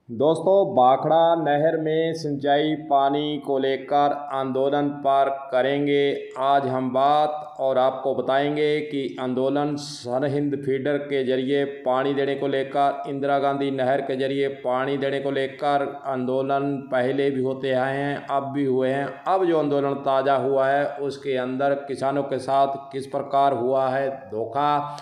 दोस्तों, भाखड़ा नहर में सिंचाई पानी को लेकर आंदोलन पर करेंगे आज हम बात और आपको बताएंगे कि आंदोलन सरहिंद फीडर के जरिए पानी देने को लेकर, इंदिरा गांधी नहर के जरिए पानी देने को लेकर आंदोलन पहले भी होते आए हैं, अब भी हुए हैं। अब जो आंदोलन ताज़ा हुआ है उसके अंदर किसानों के साथ किस प्रकार हुआ है धोखा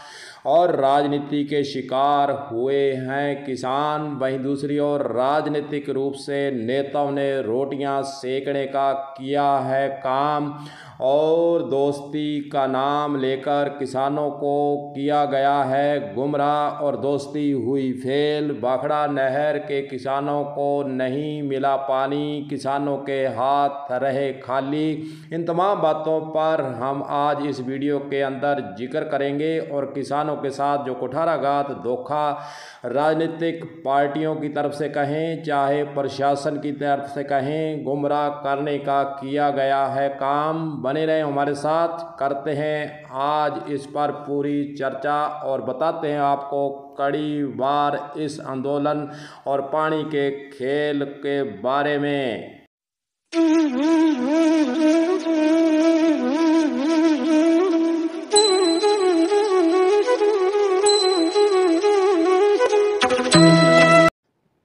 और राजनीति के शिकार हुए हैं किसान। वहीं दूसरी ओर राजनीतिक रूप से नेताओं ने रोटियां सेकने का किया है काम और दोस्ती का नाम लेकर किसानों को किया गया है गुमराह और दोस्ती हुई फेल। भाखड़ा नहर के किसानों को नहीं मिला पानी, किसानों के हाथ रहे खाली। इन तमाम बातों पर हम आज इस वीडियो के अंदर जिक्र करेंगे और किसानों के साथ जो कुठाराघात धोखा राजनीतिक पार्टियों की तरफ से कहें चाहे प्रशासन की तरफ से कहें गुमराह करने का किया गया है काम। बने रहें हमारे साथ, करते हैं आज इस पर पूरी चर्चा और बताते हैं आपको कड़ी वार इस आंदोलन और पानी के खेल के बारे में।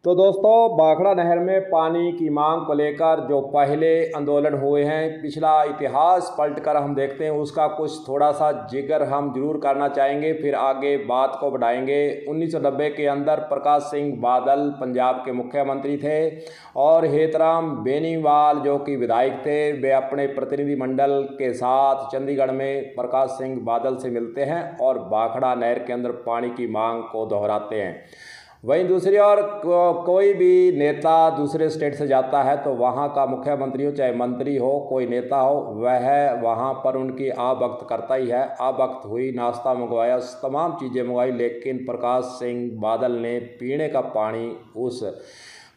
तो दोस्तों, भाखड़ा नहर में पानी की मांग को लेकर जो पहले आंदोलन हुए हैं, पिछला इतिहास पलटकर हम देखते हैं, उसका कुछ थोड़ा सा जिक्र हम जरूर करना चाहेंगे, फिर आगे बात को बढ़ाएंगे। 1990 के अंदर प्रकाश सिंह बादल पंजाब के मुख्यमंत्री थे और हेतराम बेनीवाल जो कि विधायक थे, वे अपने प्रतिनिधिमंडल के साथ चंडीगढ़ में प्रकाश सिंह बादल से मिलते हैं और भाखड़ा नहर के अंदर पानी की मांग को दोहराते हैं। वहीं दूसरी ओर कोई भी नेता दूसरे स्टेट से जाता है तो वहाँ का मुख्यमंत्री हो चाहे मंत्री हो कोई नेता हो, वह वहाँ पर उनकी आवभक्त करता ही है। आवभक्त हुई, नाश्ता मंगवाया, तमाम चीज़ें मंगवाई, लेकिन प्रकाश सिंह बादल ने पीने का पानी उस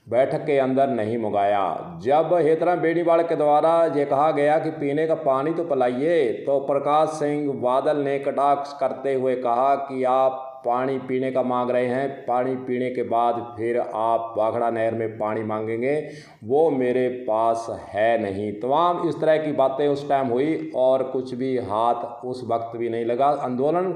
बैठक के अंदर नहीं मंगाया। जब हेतराम बेनीवाल के द्वारा ये कहा गया कि पीने का पानी तो पिलाइए, तो प्रकाश सिंह बादल ने कटाक्ष करते हुए कहा कि आप पानी पीने का मांग रहे हैं, पानी पीने के बाद फिर आप भाखड़ा नहर में पानी मांगेंगे, वो मेरे पास है नहीं। तमाम इस तरह की बातें उस टाइम हुई और कुछ भी हाथ उस वक्त भी नहीं लगा। आंदोलन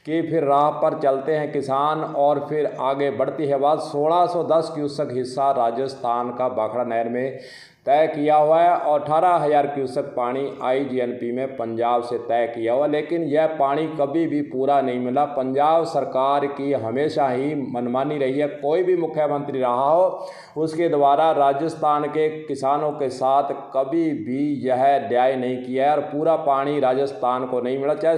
की फिर राह पर चलते हैं किसान और फिर आगे बढ़ती है बात। 1610 क्यूसेक हिस्सा राजस्थान का भाखड़ा नहर में तय किया हुआ है और 18,000 क्यूसेक पानी IGNP में पंजाब से तय किया हुआ, लेकिन यह पानी कभी भी पूरा नहीं मिला। पंजाब सरकार की हमेशा ही मनमानी रही है, कोई भी मुख्यमंत्री रहा हो उसके द्वारा राजस्थान के किसानों के साथ कभी भी यह न्याय नहीं किया है और पूरा पानी राजस्थान को नहीं मिला। चाहे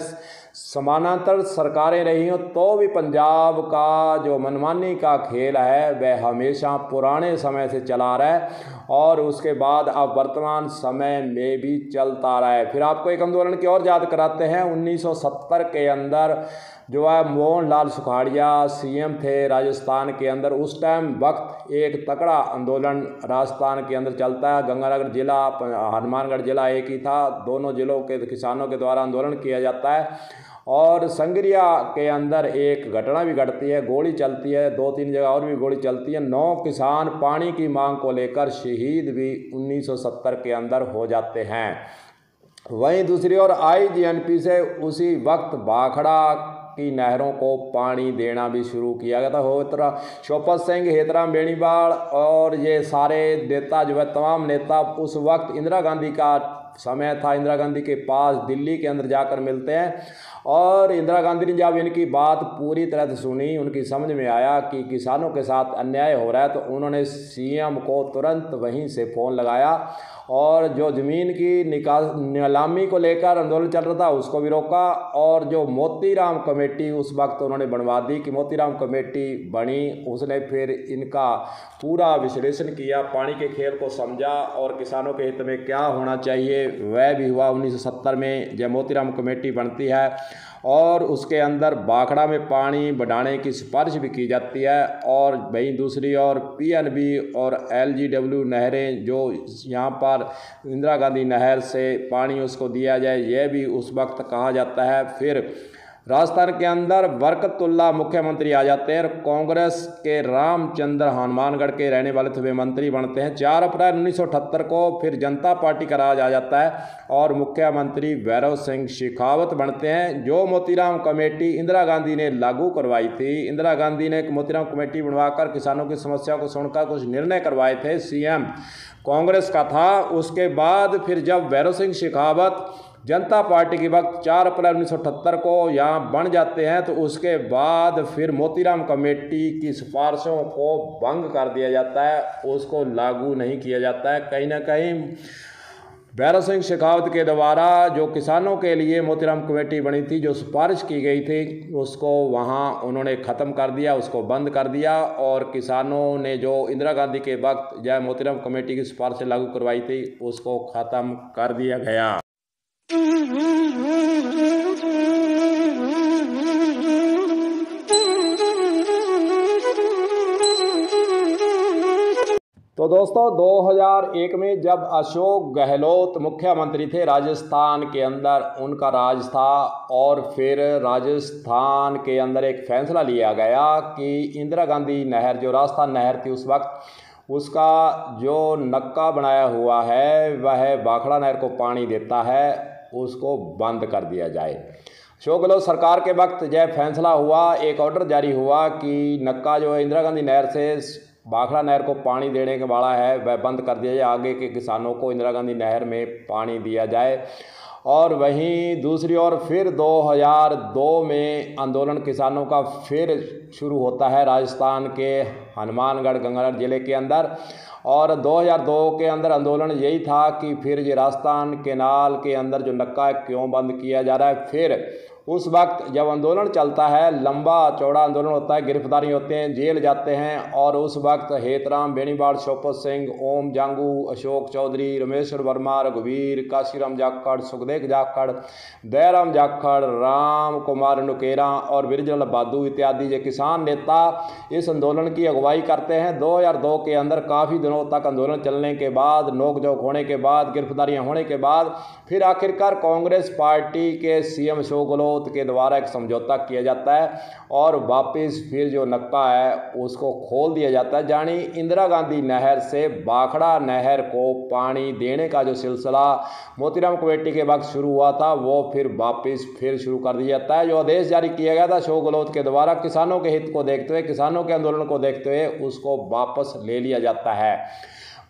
समानांतर सरकारें रही हों तो भी पंजाब का जो मनमानी का खेल है वह हमेशा पुराने समय से चला रहा है और उसके बाद अब वर्तमान समय में भी चलता रहा है। फिर आपको एक आंदोलन की और याद कराते हैं। 1970 के अंदर जो है मोहन लाल सुखाड़िया CM थे राजस्थान के अंदर, उस टाइम वक्त एक तगड़ा आंदोलन राजस्थान के अंदर चलता है। गंगानगर जिला हनुमानगढ़ जिला एक ही था, दोनों जिलों के किसानों के द्वारा आंदोलन किया जाता है और संगरिया के अंदर एक घटना भी घटती है, गोली चलती है, 2-3 जगह और भी गोली चलती है। 9 किसान पानी की मांग को लेकर शहीद भी 1970 के अंदर हो जाते हैं। वहीं दूसरी ओर IGNP से उसी वक्त भाखड़ा की नहरों को पानी देना भी शुरू किया गया था। शोपत सिंह, हेतराम बेनीवाल और ये सारे नेता जो है, तमाम नेता उस वक्त इंदिरा गांधी का समय था, इंदिरा गांधी के पास दिल्ली के अंदर जाकर मिलते हैं और इंदिरा गांधी ने जब इनकी बात पूरी तरह से सुनी, उनकी समझ में आया कि किसानों के साथ अन्याय हो रहा है, तो उन्होंने CM को तुरंत वहीं से फ़ोन लगाया और जो ज़मीन की नीलामी को लेकर आंदोलन चल रहा था उसको भी रोका और जो मोतीराम कमेटी उस वक्त उन्होंने बनवा दी कि मोतीराम कमेटी बनी, उसने फिर इनका पूरा विश्लेषण किया, पानी के खेल को समझा और किसानों के हित में क्या होना चाहिए वह भी हुआ। 1970 में जब मोतीराम कमेटी बनती है और उसके अंदर भाखड़ा में पानी बढ़ाने की सिफारिश भी की जाती है और वहीं दूसरी ओर PNB और LGW नहरें जो यहाँ पर इंदिरा गांधी नहर से पानी उसको दिया जाए, यह भी उस वक्त कहा जाता है। फिर राजस्थान के अंदर बरकतुल्ला मुख्यमंत्री आ जाते हैं और कांग्रेस के रामचंद्र हनुमानगढ़ के रहने वाले थे वे मंत्री बनते हैं। 4 अप्रैल 1978 को फिर जनता पार्टी का राज आ जाता है और मुख्यमंत्री भैरव सिंह शेखावत बनते हैं, जो मोतीराम कमेटी इंदिरा गांधी ने लागू करवाई थी। इंदिरा गांधी ने एक मोतीराम कमेटी बनवाकर किसानों की समस्या को सुनकर कुछ निर्णय करवाए थे। सीएम कांग्रेस का था। उसके बाद फिर जब भैरव सिंह शेखावत जनता पार्टी के वक्त 4 अप्रैल 1978 को यहाँ बन जाते हैं, तो उसके बाद फिर मोतीराम कमेटी की सिफारिशों को भंग कर दिया जाता है, उसको लागू नहीं किया जाता है। कहीं ना कहीं भैरव सिंह शेखावत के द्वारा जो किसानों के लिए मोतीराम कमेटी बनी थी, जो सिफारिश की गई थी, उसको वहाँ उन्होंने ख़त्म कर दिया, उसको बंद कर दिया और किसानों ने जो इंदिरा गांधी के वक्त जो मोतीराम कमेटी की सिफारिशें लागू करवाई थी, उसको ख़त्म कर दिया गया। तो दोस्तों 2001 में जब अशोक गहलोत मुख्यमंत्री थे राजस्थान के अंदर, उनका राज था, और फिर राजस्थान के अंदर एक फैसला लिया गया कि इंदिरा गांधी नहर, जो राजस्थान नहर थी उस वक्त, उसका जो नक्का बनाया हुआ है वह भाखड़ा नहर को पानी देता है, उसको बंद कर दिया जाए। अशोक गहलोत सरकार के वक्त यह फैसला हुआ, एक ऑर्डर जारी हुआ कि नक्का जो है इंदिरा गांधी नहर से भाखड़ा नहर को पानी देने के वाला है वह बंद कर दिया जाए, आगे के किसानों को इंदिरा गांधी नहर में पानी दिया जाए। और वहीं दूसरी ओर फिर 2002 में आंदोलन किसानों का फिर शुरू होता है राजस्थान के हनुमानगढ़ गंगानगर ज़िले के अंदर। और 2002 के अंदर आंदोलन यही था कि फिर ये राजस्थान केनाल के अंदर जो नक्का क्यों बंद किया जा रहा है। फिर उस वक्त जब आंदोलन चलता है, लंबा चौड़ा आंदोलन होता है, गिरफ्तारी होते हैं, जेल जाते हैं, और उस वक्त हेतराम बेनीवाल, शोपत सिंह, ओम जांगू, अशोक चौधरी, रमेश्वर वर्मा, रघुवीर, काशीराम जाखड़, सुखदेव जाखड़, दयाराम जाखड़, राम कुमार नुकेरा और बिरजल बहादू इत्यादि ये किसान नेता इस आंदोलन की अगुवाई करते हैं। 2002 के अंदर काफ़ी दिनों तक आंदोलन चलने के बाद, नोकझोंक होने के बाद, गिरफ्तारियां होने के बाद फिर आखिरकार कांग्रेस पार्टी के सीएम अशोक गहलोत के द्वारा एक समझौता किया जाता है और वापस फिर जो नक्का है उसको खोल दिया जाता है। यानी इंदिरा गांधी नहर से भाखड़ा नहर को पानी देने का जो सिलसिला मोतीराम कमेटी के वक्त शुरू हुआ था, वो फिर वापस फिर शुरू कर दिया जाता है। जो आदेश जारी किया गया था अशोक गहलोत के द्वारा, किसानों के हित को देखते हुए, किसानों के आंदोलन को देखते हुए, उसको वापस ले लिया जाता है।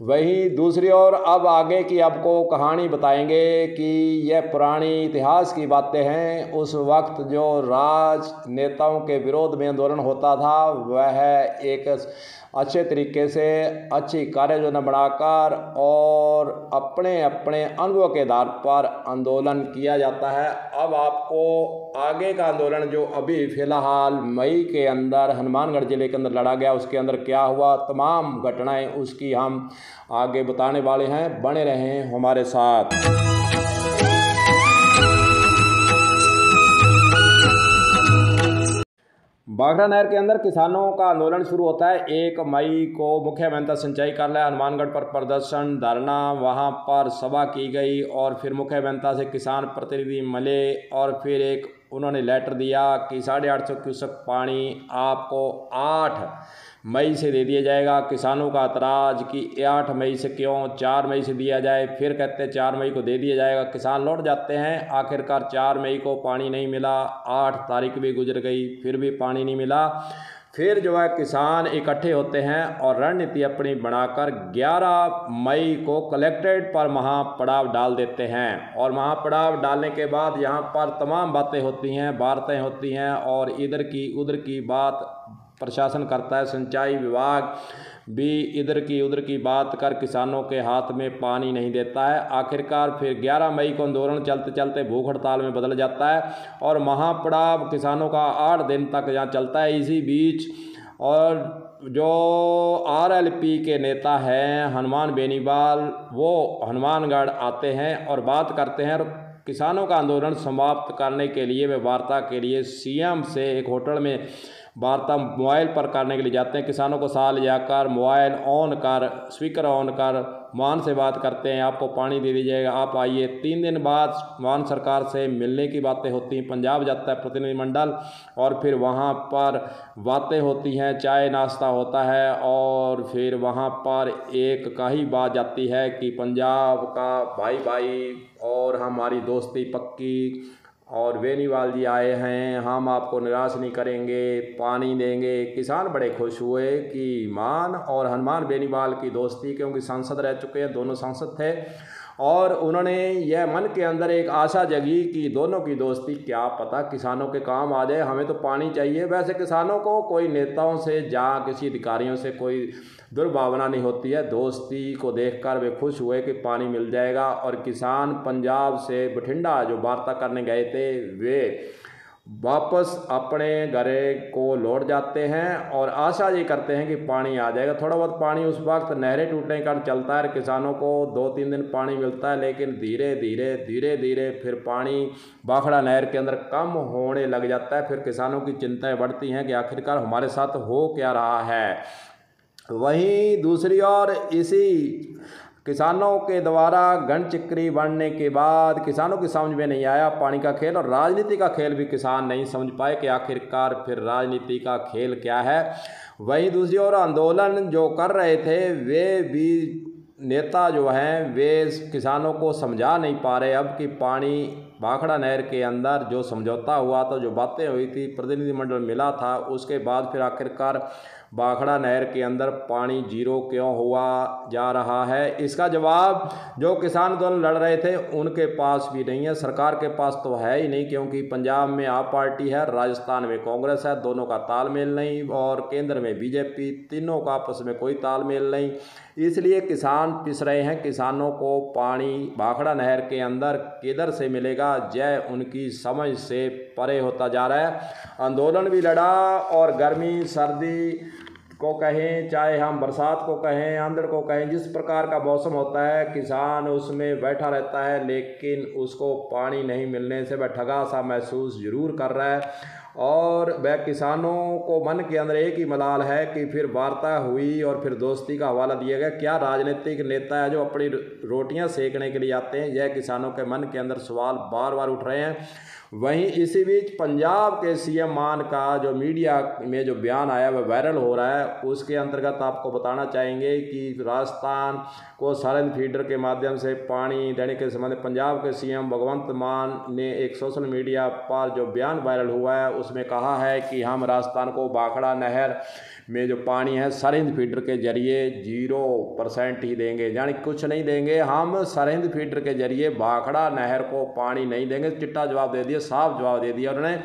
वहीं दूसरी ओर अब आगे की आपको कहानी बताएंगे कि यह पुरानी इतिहास की बातें हैं। उस वक्त जो राजनेताओं के विरोध में आंदोलन होता था, वह एक अच्छे तरीके से अच्छी कार्य योजना बनाकर और अपने अपने अनुभव के आधार पर आंदोलन किया जाता है। अब आपको आगे का आंदोलन जो अभी फ़िलहाल मई के अंदर हनुमानगढ़ ज़िले के अंदर लड़ा गया, उसके अंदर क्या हुआ, तमाम घटनाएं उसकी हम आगे बताने वाले हैं। बने रहें हमारे साथ। भाखड़ा नहर के अंदर किसानों का आंदोलन शुरू होता है। 1 मई को मुख्य अभियंता सिंचाई कार्यालय हनुमानगढ़ पर प्रदर्शन, धरना, वहां पर सभा की गई और फिर मुख्य अभियंता से किसान प्रतिनिधि मिले और फिर एक उन्होंने लेटर दिया कि 850 क्यूसेक पानी आपको 8 मई से दे दिया जाएगा। किसानों का एतराज़ कि 8 मई से क्यों 4 मई से दिया जाए, फिर कहते हैं 4 मई को दे दिया जाएगा। किसान लौट जाते हैं। आखिरकार 4 मई को पानी नहीं मिला, 8 तारीख भी गुजर गई, फिर भी पानी नहीं मिला। फिर जो है किसान इकट्ठे होते हैं और रणनीति अपनी बनाकर 11 मई को कलेक्ट्रेट पर महापड़ाव डाल देते हैं। और महापड़ाव डालने के बाद यहाँ पर तमाम बातें होती हैं, वार्ताएं होती हैं और इधर की उधर की बात प्रशासन करता है। सिंचाई विभाग भी इधर की उधर की बात कर किसानों के हाथ में पानी नहीं देता है। आखिरकार फिर 11 मई को आंदोलन चलते चलते भूख हड़ताल में बदल जाता है और महापड़ाव किसानों का 8 दिन तक यहाँ चलता है। इसी बीच और जो आरएलपी के नेता हैं हनुमान बेनीवाल, वो हनुमानगढ़ आते हैं और बात करते हैं और किसानों का आंदोलन समाप्त करने के लिए वे वार्ता के लिए सीएम से एक होटल में वार्ता मोबाइल पर करने के लिए जाते हैं। किसानों को साथ ले जाकर मोबाइल ऑन कर, स्पीकर ऑन कर मान से बात करते हैं, आपको पानी दे दिया जाएगा, आप आइए। 3 दिन बाद मान सरकार से मिलने की बातें होती हैं। पंजाब जाता है प्रतिनिधिमंडल और फिर वहाँ पर बातें होती हैं, चाय नाश्ता होता है और फिर वहाँ पर एक का ही बात जाती है कि पंजाब का भाई भाई और हमारी दोस्ती पक्की और बेनीवाल जी आए हैं, हम आपको निराश नहीं करेंगे, पानी देंगे। किसान बड़े खुश हुए कि मान और हनुमान बेनीवाल की दोस्ती, क्योंकि सांसद रह चुके हैं, दोनों सांसद थे, और उन्होंने यह मन के अंदर एक आशा जगी कि दोनों की दोस्ती क्या पता किसानों के काम आ जाए, हमें तो पानी चाहिए। वैसे किसानों को कोई नेताओं से या किसी अधिकारियों से कोई दुर्भावना नहीं होती है, दोस्ती को देखकर वे खुश हुए कि पानी मिल जाएगा। और किसान पंजाब से बठिंडा जो वार्ता करने गए थे वे वापस अपने घरे को लौट जाते हैं और आशा ये करते हैं कि पानी आ जाएगा। थोड़ा बहुत पानी उस वक्त नहरें टूटने का चलता है, किसानों को 2-3 दिन पानी मिलता है, लेकिन धीरे धीरे फिर पानी भाखड़ा नहर के अंदर कम होने लग जाता है। फिर किसानों की चिंताएं बढ़ती हैं कि आखिरकार हमारे साथ हो क्या रहा है। वहीं दूसरी ओर इसी किसानों के द्वारा गणचिक्री बनने के बाद किसानों की समझ में नहीं आया पानी का खेल, और राजनीति का खेल भी किसान नहीं समझ पाए कि आखिरकार फिर राजनीति का खेल क्या है। वहीं दूसरी ओर आंदोलन जो कर रहे थे वे भी नेता जो हैं वे किसानों को समझा नहीं पा रहे अब कि पानी भाखड़ा नहर के अंदर जो समझौता हुआ था, जो बातें हुई थी, प्रतिनिधिमंडल मिला था, उसके बाद फिर आखिरकार भाखड़ा नहर के अंदर पानी जीरो क्यों हुआ जा रहा है, इसका जवाब जो किसान आंदोलन लड़ रहे थे उनके पास भी नहीं है, सरकार के पास तो है ही नहीं, क्योंकि पंजाब में आप पार्टी है, राजस्थान में कांग्रेस है, दोनों का तालमेल नहीं, और केंद्र में बीजेपी, तीनों का आपस में कोई तालमेल नहीं। इसलिए किसान पिस रहे हैं। किसानों को पानी भाखड़ा नहर के अंदर किधर से मिलेगा यह उनकी समझ से परे होता जा रहा है। आंदोलन भी लड़ा और गर्मी सर्दी को कहें, चाहे हम बरसात को कहें, आंधड़ को कहें, जिस प्रकार का मौसम होता है किसान उसमें बैठा रहता है, लेकिन उसको पानी नहीं मिलने से वह ठगा सा महसूस जरूर कर रहा है। और वह किसानों को मन के अंदर एक ही मलाल है कि फिर वार्ता हुई और फिर दोस्ती का हवाला दिया गया, क्या राजनीतिक नेता है जो अपनी रोटियां सेकने के लिए आते हैं, यह किसानों के मन के अंदर सवाल बार बार उठ रहे हैं। वहीं इसी बीच पंजाब के सीएम मान का जो मीडिया में जो बयान आया वह वायरल हो रहा है। उसके अंतर्गत आपको बताना चाहेंगे कि राजस्थान को सरहिंद फीडर के माध्यम से पानी देने के संबंध में पंजाब के सीएम भगवंत मान ने एक सोशल मीडिया पर जो बयान वायरल हुआ है उसमें कहा है कि हम राजस्थान को भाखड़ा नहर में जो पानी है सरहिंद फीडर के जरिए 0% ही देंगे, यानी कुछ नहीं देंगे, हम सरहिंद फीडर के जरिए भाखड़ा नहर को पानी नहीं देंगे। चिट्टा जवाब दे दिया, साफ जवाब दे दिया उन्होंने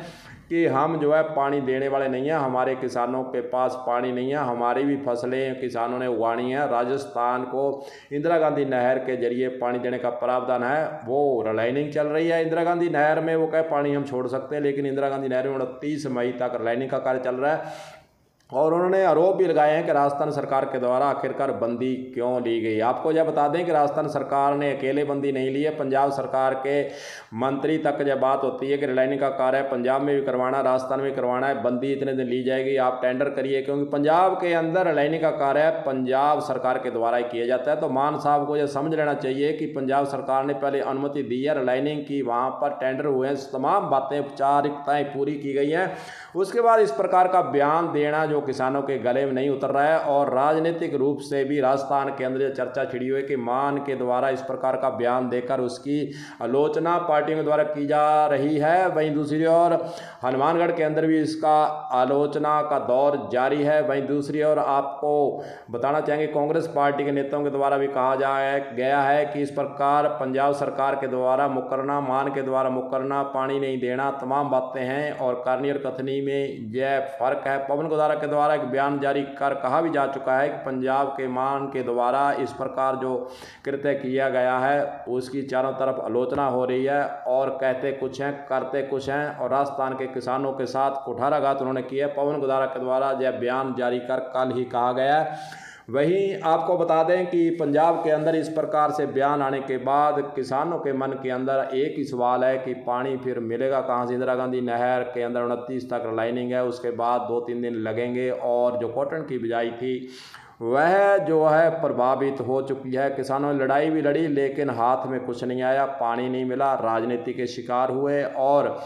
कि हम जो है पानी देने वाले नहीं हैं, हमारे किसानों के पास पानी नहीं है, हमारी भी फसलें किसानों ने उगानी है। राजस्थान को इंदिरा गांधी नहर के जरिए पानी देने का प्रावधान है, वो रिलाइनिंग चल रही है। इंदिरा गांधी नहर में वो कहे पानी हम छोड़ सकते हैं, लेकिन इंदिरा गांधी नहर में 29 मई तक रिलाइनिंग का कार्य चल रहा है। और उन्होंने आरोप भी लगाए हैं कि राजस्थान सरकार के द्वारा आखिरकार बंदी क्यों ली गई। आपको यह बता दें कि राजस्थान सरकार ने अकेले बंदी नहीं ली है, पंजाब सरकार के मंत्री तक जब बात होती है कि रिलाइनिंग का कार्य पंजाब में भी करवाना, राजस्थान में भी करवाना है, बंदी इतने दिन ली जाएगी, आप टेंडर करिए, क्योंकि पंजाब के अंदर रिलाइनिंग का कार्य पंजाब सरकार के द्वारा ही किया जाता है। तो मान साहब को यह समझ लेना चाहिए कि पंजाब सरकार ने पहले अनुमति दी है रिलाइनिंग की, वहाँ पर टेंडर हुए हैं, तमाम बातें औपचारिकताएँ पूरी की गई हैं, उसके बाद इस प्रकार का बयान देना जो किसानों के गले में नहीं उतर रहा है। और राजनीतिक रूप से भी राजस्थान के अंदर चर्चा छिड़ी हुई है कि मान के द्वारा इस प्रकार का बयान देकर उसकी आलोचना पार्टियों के द्वारा की जा रही है। वहीं दूसरी ओर हनुमानगढ़ के अंदर भी इसका आलोचना का दौर जारी है। वहीं दूसरी ओर आपको बताना चाहेंगे कांग्रेस पार्टी के नेताओं के द्वारा भी कहा गया है कि इस प्रकार पंजाब सरकार के द्वारा मुकरना, मान के द्वारा मुकरना, पानी नहीं देना, तमाम बातें हैं और करनी और कथनी में यह फर्क है। पवन गोदारा के द्वारा एक बयान जारी कर कहा भी जा चुका है कि पंजाब के मान के द्वारा इस प्रकार जो कृत्य किया गया है उसकी चारों तरफ आलोचना हो रही है और कहते कुछ हैं करते कुछ हैं, और राजस्थान के किसानों के साथ कुठाराघात उन्होंने किया है। पवन गोदारा के द्वारा यह बयान जारी कर कल ही कहा गया है। वहीं आपको बता दें कि पंजाब के अंदर इस प्रकार से बयान आने के बाद किसानों के मन के अंदर एक ही सवाल है कि पानी फिर मिलेगा कहाँ से। इंदिरा गांधी नहर के अंदर 29 तक लाइनिंग है, उसके बाद 2-3 दिन लगेंगे और जो कॉटन की बिजाई थी वह जो है प्रभावित हो चुकी है। किसानों ने लड़ाई भी लड़ी लेकिन हाथ में कुछ नहीं आया, पानी नहीं मिला, राजनीति के शिकार हुए। और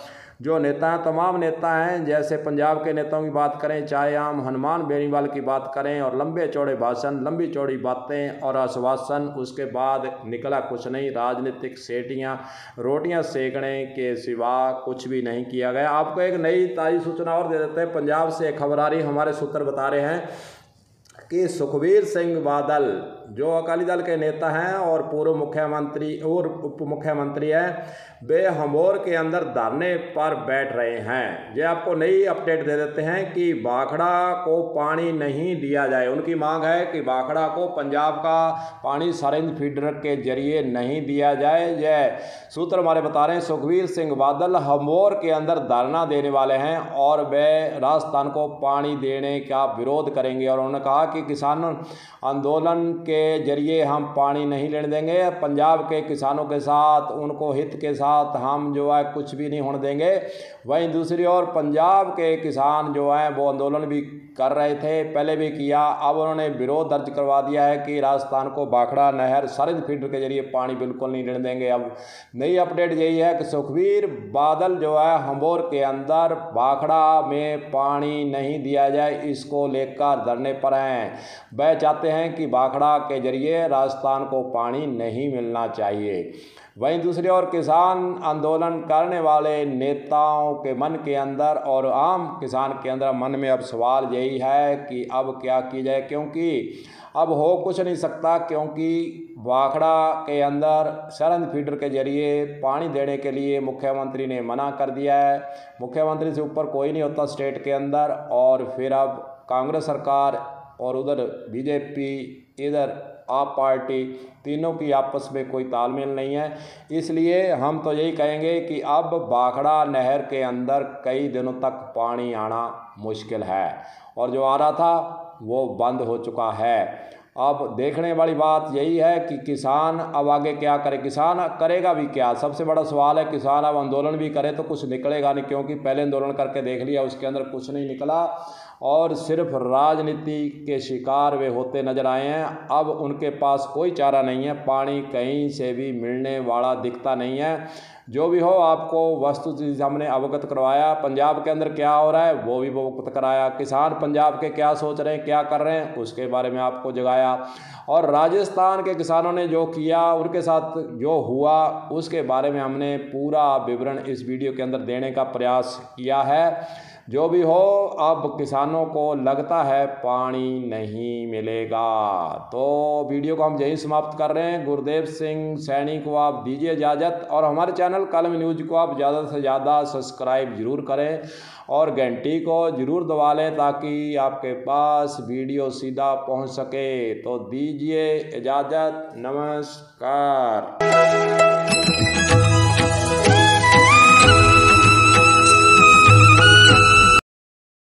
जो नेता हैं, तमाम नेता हैं, जैसे पंजाब के नेताओं की बात करें, चाहे हम हनुमान बेनीवाल की बात करें, और लंबे चौड़े भाषण, लंबी चौड़ी बातें और आश्वासन, उसके बाद निकला कुछ नहीं। राजनीतिक सेटियां, रोटियां सेकने के सिवा कुछ भी नहीं किया गया। आपको एक नई ताज़ी सूचना और दे देते हैं। पंजाब से खबर आ रही, हमारे सूत्र बता रहे हैं कि सुखबीर सिंह बादल जो अकाली दल के नेता हैं और पूर्व मुख्यमंत्री और उप मुख्यमंत्री हैं, वे हमोर के अंदर धरने पर बैठ रहे हैं। ये आपको नई अपडेट दे देते हैं कि भाखड़ा को पानी नहीं दिया जाए। उनकी मांग है कि भाखड़ा को पंजाब का पानी सरिंज फीडर के जरिए नहीं दिया जाए। यह सूत्र हमारे बता रहे हैं सुखबीर सिंह बादल हमोर के अंदर धरना देने वाले हैं और वे राजस्थान को पानी देने का विरोध करेंगे। और उन्होंने कहा कि किसान आंदोलन के जरिए हम पानी नहीं लेने देंगे, पंजाब के किसानों के साथ, उनको हित के साथ हम जो है कुछ भी नहीं होने देंगे। वहीं दूसरी ओर पंजाब के किसान जो हैं वो आंदोलन भी कर रहे थे, पहले भी किया, अब उन्होंने विरोध दर्ज करवा दिया है कि राजस्थान को भाखड़ा नहर सरिंज फीडर के जरिए पानी बिल्कुल नहीं लेने देंगे। अब नई अपडेट यही है कि सुखबीर बादल जो है हमोर के अंदर भाखड़ा में पानी नहीं दिया जाए, इसको लेकर धरने पर हैं। वह चाहते हैं कि भाखड़ा के जरिए राजस्थान को पानी नहीं मिलना चाहिए। वहीं दूसरी ओर किसान आंदोलन करने वाले नेताओं के मन के अंदर और आम किसान के अंदर मन में अब सवाल यही है कि अब क्या की जाए, क्योंकि अब हो कुछ नहीं सकता, क्योंकि भाखड़ा के अंदर सरिंज फीडर के जरिए पानी देने के लिए मुख्यमंत्री ने मना कर दिया है। मुख्यमंत्री से ऊपर कोई नहीं होता स्टेट के अंदर। और फिर अब कांग्रेस सरकार और उधर बीजेपी, इधर आप पार्टी, तीनों की आपस में कोई तालमेल नहीं है। इसलिए हम तो यही कहेंगे कि अब भाखड़ा नहर के अंदर कई दिनों तक पानी आना मुश्किल है और जो आ रहा था वो बंद हो चुका है। अब देखने वाली बात यही है कि किसान अब आगे क्या करे, किसान करेगा भी क्या। सबसे बड़ा सवाल है, किसान अब आंदोलन भी करे तो कुछ निकलेगा नहीं, क्योंकि पहले आंदोलन करके देख लिया, उसके अंदर कुछ नहीं निकला और सिर्फ राजनीति के शिकार वे होते नजर आए हैं। अब उनके पास कोई चारा नहीं है, पानी कहीं से भी मिलने वाला दिखता नहीं है। जो भी हो, आपको वस्तुस्थिति हमने अवगत करवाया। पंजाब के अंदर क्या हो रहा है वो भी अवगत कराया, किसान पंजाब के क्या सोच रहे हैं, क्या कर रहे हैं, उसके बारे में आपको जगाया, और राजस्थान के किसानों ने जो किया, उनके साथ जो हुआ, उसके बारे में हमने पूरा विवरण इस वीडियो के अंदर देने का प्रयास किया है। जो भी हो, अब किसानों को लगता है पानी नहीं मिलेगा। तो वीडियो को हम यहीं समाप्त कर रहे हैं। गुरदेव सिंह सैनी को आप दीजिए इजाज़त और हमारे चैनल कलम न्यूज़ को आप ज़्यादा से ज़्यादा सब्सक्राइब ज़रूर करें और घंटी को ज़रूर दबा लें ताकि आपके पास वीडियो सीधा पहुंच सके। तो दीजिए इजाज़त, नमस्कार।